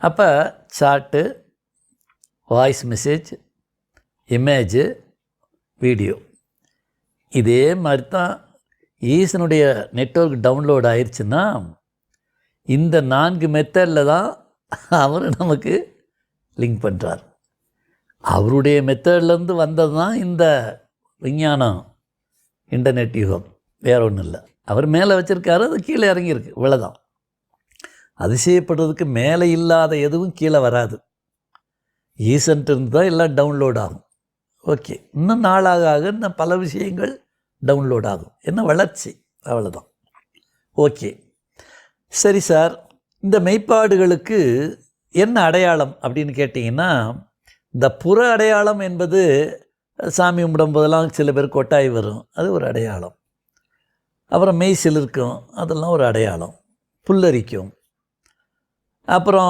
அப்போ சாட்டு, voice message, image, video, இதே மாதிரி தான் ஈசனுடைய நெட்வொர்க் டவுன்லோட் ஆயிடுச்சுன்னா இந்த 4 மெத்தடில் தான் அவர் நமக்கு லிங்க் பண்ணுறார். அவருடைய மெத்தட்லேருந்து வந்தது தான் இந்த விஞ்ஞானம், இன்டர்நெட் யுகம், வேறு ஒன்றும் இல்லை. அவர் மேலே வச்சுருக்காரு, அது கீழே இறங்கியிருக்கு, இவ்வளோதான். அதிசயப்படுறதுக்கு மேலே இல்லாத எதுவும் கீழே வராது. ஈசன்ட்டு தான் எல்லாம் டவுன்லோட் ஆகும். ஓகே, இன்னும் நாளாக ஆக இன்னும் பல விஷயங்கள் டவுன்லோட் ஆகும். என்ன வளர்ச்சி, அவ்வளோதான். ஓகே, சரி சார், இந்த மெய்ப்பாடுகளுக்கு என்ன அடையாளம் அப்படின்னு கேட்டிங்கன்னா, இந்த புற அடையாளம் என்பது சாமி கும்பிடும் போதெல்லாம் சில பேர் கொட்டாய் வரும், அது ஒரு அடையாளம். அப்புறம் மெய் சிலிர்க்கும், அதெல்லாம் ஒரு அடையாளம். புல்லரிக்கும். அப்புறம்